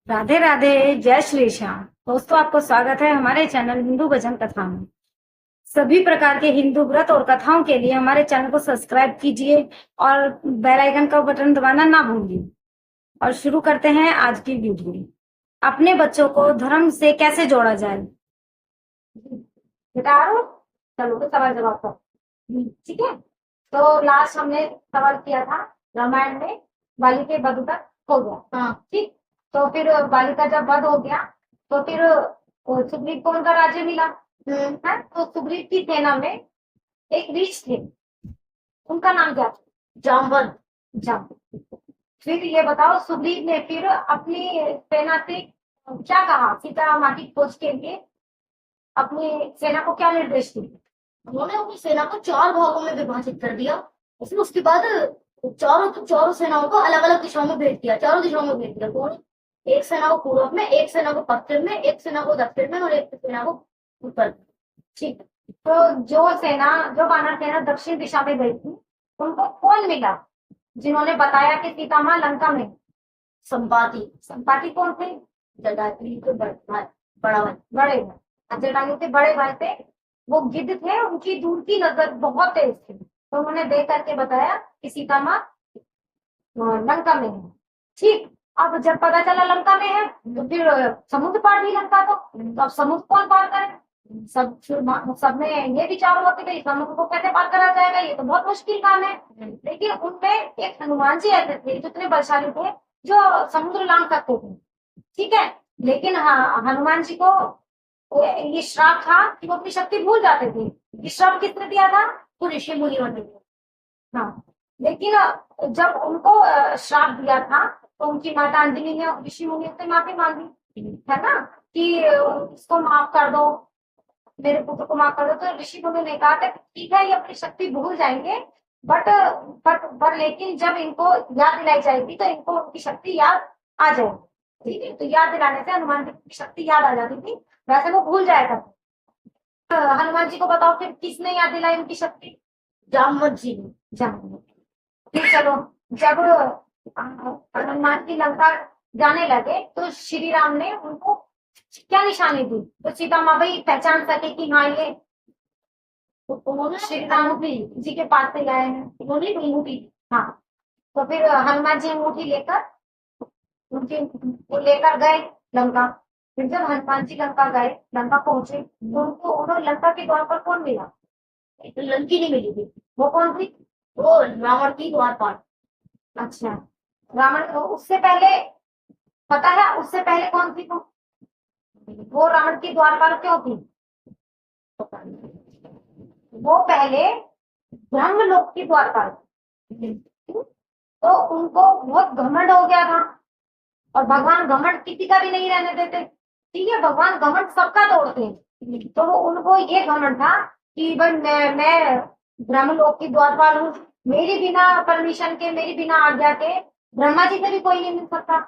राधे राधे। जय श्री श्याम। दोस्तों, आपको स्वागत है हमारे चैनल हिंदू भजन कथा में। सभी प्रकार के हिंदू व्रत और कथाओं के लिए हमारे चैनल को सब्सक्राइब कीजिए और बेल आइकन का बटन दबाना ना भूलिए। और शुरू करते हैं आज की वीडियो। अपने बच्चों को धर्म से कैसे जोड़ा जाए। बेटा आरो, चलो तो सवाल जवाब करो। ठीक है। तो लास्ट हमने सवाल किया था रामायण में बाली के वध तक हो गया। हाँ ठीक। तो फिर बाली का जब वध हो गया तो फिर सुग्रीव को उनका राज्य मिला। है तो सुग्रीव की सेना में एक ऋषि थे, उनका नाम क्या था? जामवंत। जामवंत। फिर ये बताओ, सुग्रीव ने फिर अपनी सेना से क्या कहा? सीता माँ की खोज के लिए अपनी सेना को क्या निर्देश दिए? उन्होंने अपनी सेना को 4 भागों में विभाजित कर दिया। उसके बाद चारों सेनाओं को अलग अलग दिशाओं में भेज दिया, चारों दिशाओं में भेज दिया। कौन? एक सेना को पूर्व में, एक सेना को पश्चिम में, एक सेना को दक्षिण में और एक सेना को उत्तर। ठीक। तो जो वानर सेना दक्षिण दिशा में गई थी, उनको कौन मिला जिन्होंने बताया कि सीता माँ लंका में? संपाति। संपाति कौन थे? जटायु के बड़े भाई। जटायु के बड़े भाई थे, वो गिद्ध थे, उनकी दूर की नजर बहुत तेज थी। तो उन्होंने देख करके बताया कि सीता माँ लंका में है। ठीक। अब जब पता चला लंका में है तो फिर समुद्र पार भी लंका को, तो अब समुद्र कौन पार करे? सब में ये विचार होते थे समुद्र को कैसे पार करा जाएगा, ये तो बहुत मुश्किल काम है। लेकिन उनमें एक हनुमान जी ऐसे थे जो इतने बलशाली थे जो समुद्र लांघ सकते थे। ठीक है। लेकिन हाँ, हनुमान जी को ये श्राप था कि वो अपनी शक्ति भूल जाते थे। ये श्राप किसने दिया था? तो ऋषि मुनियों ने दिया। हाँ। लेकिन जब उनको श्राप दिया था तो उनकी माता अंजलि ने ऋषि मुनियों से माफी मांगी, है ना, कि इसको माफ कर दो, मेरे पुत्र को माफ कर दो। तो ऋषि मुनियों ने कहा था ठीक है, ये अपनी शक्ति भूल जाएंगे, बट लेकिन जब इनको याद दिलाई जाएगी तो इनको उनकी शक्ति याद आ जाएगी। ठीक है। तो याद दिलाने से हनुमान जी की शक्ति याद आ जाती थी, वैसे वो भूल जाया करते। हनुमान जी को बताओ फिर किसने याद दिलाई उनकी शक्ति? जामवंत जी ने। जामवंत। फिर चलो, जब हनुमान जी लंका जाने लगे तो श्री राम ने उनको क्या निशानी दी तो सीता माँ भाई पहचान सके कि हाँ ये उन्होंने श्री राम जी के पास से लाए हैं, उन्होंने अंगूठी। हाँ। तो फिर हनुमान जी अंगूठी लेकर लेकर गए लंका। फिर जब हनुमान जी लंका गए, लंका पहुंचे तो उनको उन्होंने लंका के द्वार पर कौन मिला? लंकी नहीं मिली थी। वो कौन थी? वो रावण की द्वारपाल। अच्छा, रावण। उससे पहले पता है उससे पहले कौन थी वो रावण की द्वारपाल क्यों थी? वो पहले ब्रह्मलोक की द्वारपाल थी। तो उनको बहुत घमंड हो गया था और भगवान घमंड किसी का भी नहीं रहने देते। ठीक है। भगवान घमंड सबका तोड़ते हैं। तो उनको ये घमंड था कि भाई मैं ब्रह्मलोक की द्वारपाल हूँ, मेरी बिना परमिशन के, मेरी बिना आज्ञा के ब्रह्मा जी से भी कोई नहीं मिल सकता।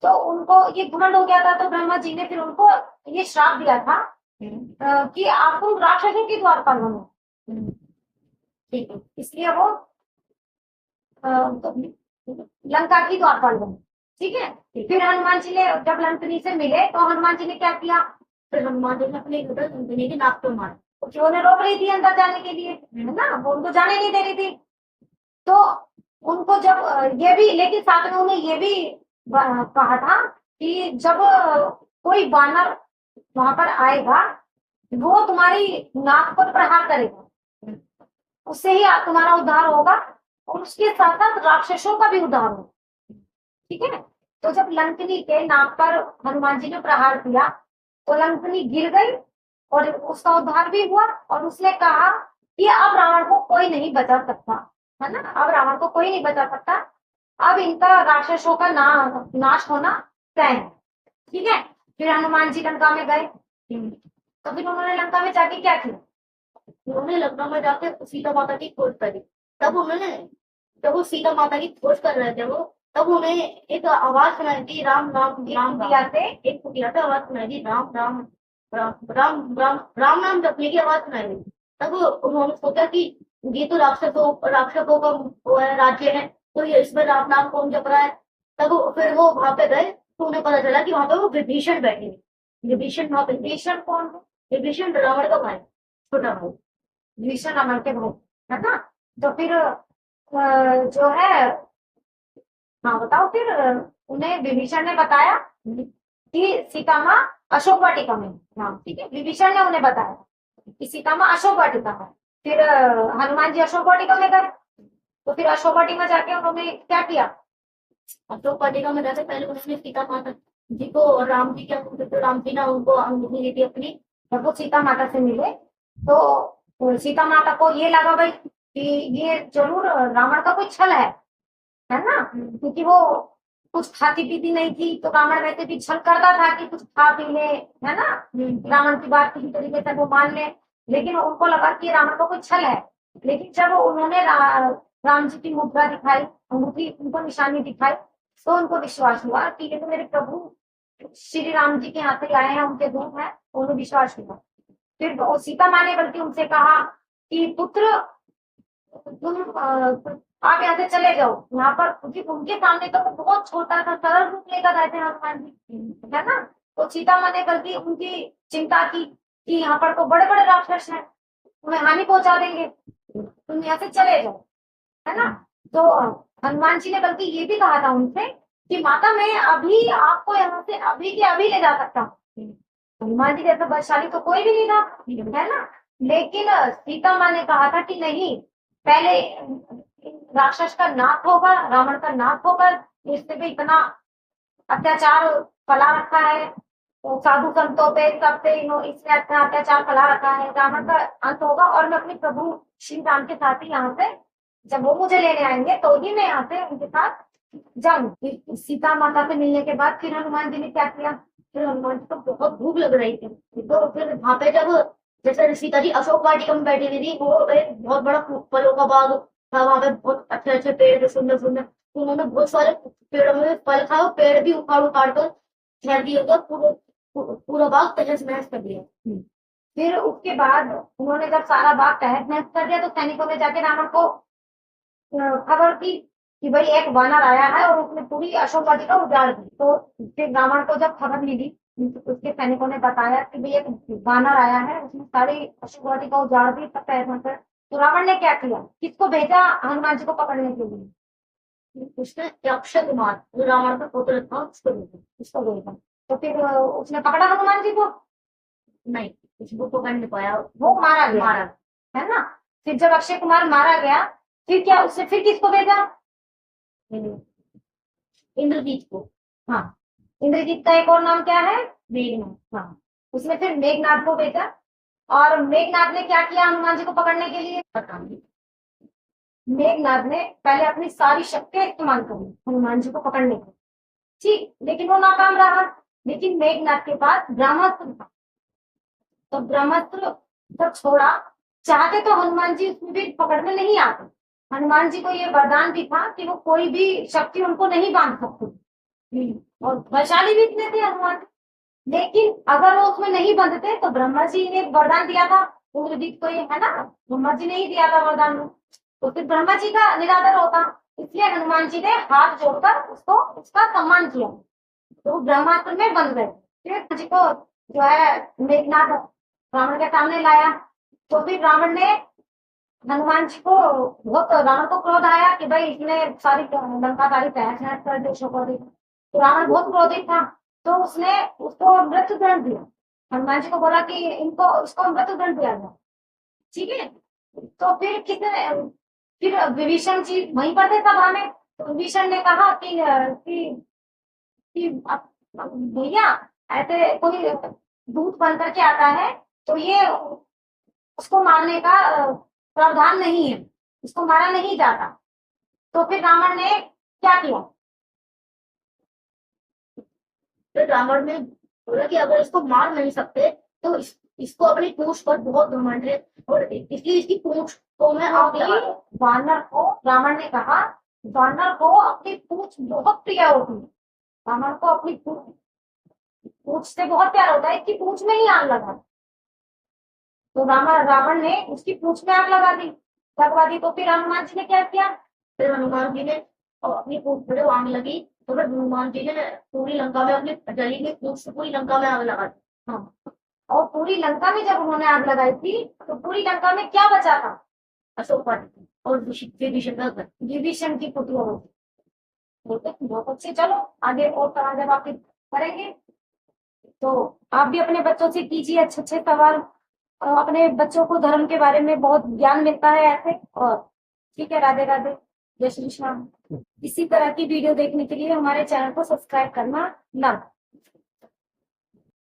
तो उनको ये घमंड हो गया था। तो ब्रह्मा जी ने फिर उनको ये श्राप दिया था कि आप तुम राक्षसों की द्वारपाल बनो। ठीक है। इसलिए वो तो लंका की द्वारपाल बने। ठीक है। फिर हनुमान जी ने जब लंकनी से मिले तो हनुमान जी ने क्या किया? फिर हनुमान जी ने अपने लंकनी की नाक पे मारा क्योंकि उन्हें रोक रही थी अंदर जाने के लिए, है ना, वो उनको जाने नहीं दे रही थी। तो उनको जब ये भी, लेकिन साथ में उन्हें ये भी कहा था कि जब कोई वानर वहां पर आएगा वो तुम्हारी नाक पर प्रहार करेगा, उससे ही तुम्हारा उद्धार होगा और उसके साथ साथ राक्षसों का भी उद्धार होगा। ठीक है। तो जब लंकनी के नाक पर हनुमान जी ने प्रहार किया तो लंकनी गिर गई और उसका उद्धार भी हुआ और उसने कहा कि अब रावण को कोई नहीं बचा सकता, है ना, अब रावण को कोई नहीं बचा सकता, अब इनका राक्षसों का नाश होना तय है। ठीक है। फिर हनुमान जी लंका में गए। तो फिर उन्होंने लंका में जाके क्या किया? उन्होंने लंका में जाके सीता माता की खोज करी। तब उन्होंने, जब वो सीता माता की खोज कर रहे थे वो, तब उन्हें एक आवाज सुनाई दी, राम राम राम एक कुटिया से आवाज सुनाई दी, राम राम राम राम राम राम नाम जपने की आवाज सुनाई दी। तब उन्होंने सोचा कि ये तो राक्षसों का वो है, राज्य है, तो ये इसमें राम नाम कौन जप रहा है। तब फिर वो वहां पे गए तो उन्हें पता चला कि वहां पे वो विभीषण बैठे हैं। विभीषण वहां पे, विभीषण कौन है? विभीषण रावण का भाई, छोटा भाई। विभीषण रावण के भाई, है ना। तो फिर जो है, हाँ बताओ फिर, उन्हें विभीषण ने बताया कि सीता माँ अशोक वाटिका में। हाँ ठीक है, विभीषण ने उन्हें बताया कि सीता माँ अशोक वाटिका में। फिर हनुमान जी अशोक वाटिका में गए। तो फिर अशोक वाटिका में जाके उन्होंने क्या किया? अशोक वाटिका में जाकर पहले उसने सीता माता जी को, और राम जी क्या बोलते थे, राम जी ना उनको अंगूठी दी थी अपनी। जब वो सीता माता से मिले तो सीता माता को ये लगा भाई कि ये जरूर रावण का कोई छल है ना, क्योंकि वो कुछ खाती पीती नहीं थी। तो रावण वैसे भी छल करता था कि कुछ खा पी ले, है ना, रावण की बात किसी तरीके से वो मान ले। लेकिन उनको लगा कि रावण का कोई छल है। लेकिन जब उन्होंने राम जी की मुद्रा दिखाई, अंगूठी उनको निशानी दिखाई, तो उनको विश्वास हुआ कि ये तो मेरे प्रभु श्री राम जी के हाथ से आए हैं, उनके दूत हैं। उन्हें विश्वास हुआ। फिर सीता माँ ने बल्कि उनसे कहा कि पुत्र, तुम आप यहाँ से चले जाओ यहाँ पर, क्योंकि उनके सामने तो वो बहुत छोटा सा सरल रूप लेकर आए थे हनुमान जी, है ना। तो सीता माँ ने बल्कि उनकी चिंता की कि यहाँ पर तो बड़े बड़े राक्षस हैं, तुम्हें हानि पहुंचा देंगे, तुम यहाँ से चले जाओ, है ना। तो हनुमान जी ने बल्कि ये भी कहा था उनसे कि माता मैं अभी आपको यहाँ से अभी के अभी ले जा सकता हूँ। हनुमान जी जैसा बलशाली तो कोई भी नहीं था, है ना। लेकिन सीता माँ ने कहा था कि नहीं, पहले राक्षस का नाश होगा, रावण का नाश होगा। इससे भी इतना अत्याचार फैला रखा है, तो साधु संतों पे सब पे इसने इतना अत्याचार फैला रखा है, रावण का अंत होगा। और मैं अपने प्रभु श्री राम के साथ ही यहाँ से, जब वो मुझे लेने आएंगे तो ही मैं यहाँ से उनके साथ जाऊंगी। सीता माता से मिलने के बाद फिर हनुमान जी ने क्या किया? फिर हनुमान जी को बहुत भूख लग रही थी, तो फिर वहां पे जब, जैसे सीता जी अशोक वाटिका में बैठी हुई थी, वो एक बहुत बड़ा फलों का बाग था, वहां पे बहुत अच्छे अच्छे पेड़ थे, सुंदर सुंदर। तो उन्होंने बहुत सारे पेड़ों में फल खाए, पेड़ भी उखाड़ उखाड़ कर फेंक दिए, तो पूरा बाग तहस नहस कर दिया। फिर उसके बाद उन्होंने जब सारा बाग तहस नहस कर दिया, तो सैनिकों ने जाके रावण को खबर की कि भाई एक वानर आया है और उसने पूरी अशोक वाटिका उजाड़ दी। तो फिर रावण को जब खबर मिली, तो उसके सैनिकों ने बताया कि भाई एक वानर आया है, उसने सारी अशोक वाटिका उजाड़ दी, सब तहस नहस। तो रावण ने क्या किया? किसको भेजा हनुमान जी को पकड़ने के लिए? उसने अक्षय कुमार, जो रावण का पुत्र था, उसको भेजा। तो फिर उसने पकड़ा हनुमान जी को? नहीं, उसको पकड़ नहीं पाया, वो मारा गया, मारा। है ना। फिर जब अक्षय कुमार मारा गया, फिर क्या उसने फिर किसको भेजा? इंद्रजीत को। हाँ, इंद्रजीत का एक और नाम क्या है? मेघनाथ। हाँ, उसने फिर मेघनाथ को भेजा। और मेघनाथ ने क्या किया हनुमान जी को पकड़ने के लिए? पता नहीं। मेघनाथ ने पहले अपनी सारी शक्तियां इस्तेमाल करी हनुमान जी को पकड़ने के, ठीक, लेकिन वो नाकाम रहा। लेकिन मेघनाथ के पास ब्रह्मास्त्र था। तो ब्रह्मास्त्र जब छोड़ा, चाहते तो हनुमान जी उसमें भी पकड़ में नहीं आते। हनुमान जी को ये वरदान भी था कि वो कोई भी शक्ति उनको नहीं बांध सकती, और वैशाली भी इतने थे हनुमान। लेकिन अगर वो उसमें नहीं बंधते तो ब्रह्मा जी ने वरदान दिया था इंद्रजीत को, ये है ना, ब्रह्मा जी ने ही दिया था वरदान, तो फिर ब्रह्मा जी का निरादर होता। इसलिए हनुमान जी ने हाथ जोड़कर उसको उसका सम्मान किया, तो वो ब्रह्मास्त्र में बंध गए। फिर जी को जो है मेघनाथ रावण के सामने लाया। तो फिर रावण ने हनुमान जी को, बहुत रावण को क्रोध आया कि भाई इसने सारी लंका सारी तहस नहस कर दी, तो रावण बहुत क्रोधित था। तो उसने उसको मृत्यु दंड दिया। हनुमान जी को बोला कि इनको उसको मृत्यु दंड दिया जाए, ठीक है। तो फिर किसने, फिर विभीषण जी वहीं पर थे सभा में। तो विभीषण ने कहा कि भैया, ऐसे कोई दूत बन करके आता है तो ये उसको मारने का प्रावधान नहीं है, उसको मारा नहीं जाता। तो फिर रावण ने क्या किया? फिर रावण ने बोला कि अगर इसको मार नहीं सकते तो इसको अपनी पूंछ पर बहुत घमंड है, और इसलिए इसकी पूंछ को मैं आग लगा दूं। वानर को रावण ने कहा, वानर को अपनी पूंछ बहुत प्रिय होती है, रावण को अपनी पूंछ से बहुत प्यार होता है, इसकी पूंछ में ही आग लगा। तो रावण ने उसकी पूंछ में आग लगवा दी। तो फिर हनुमान जी ने क्या किया? फिर हनुमान जी ने अपनी पूंछ पर जो आग लगी तो फिर हनुमान जी ने पूरी लंका में अपने जली के फूंक से पूरी लंका में आग लगा दी। हाँ, और पूरी लंका में जब उन्होंने आग लगाई थी तो पूरी लंका में क्या बचा था? अशोक वाटिका और विभीषण का घर। विभीषण की कुटिया बची। ठीक है, बहुत अच्छे। चलो आगे और तरह जब आप करेंगे तो आप भी अपने बच्चों से कीजिए अच्छे अच्छे सवाल। अपने बच्चों को धर्म के बारे में बहुत ज्ञान मिलता है ऐसे। और ठीक है, राधे राधे, जय श्री श्याम। इसी तरह की वीडियो देखने के लिए हमारे चैनल को सब्सक्राइब करना ना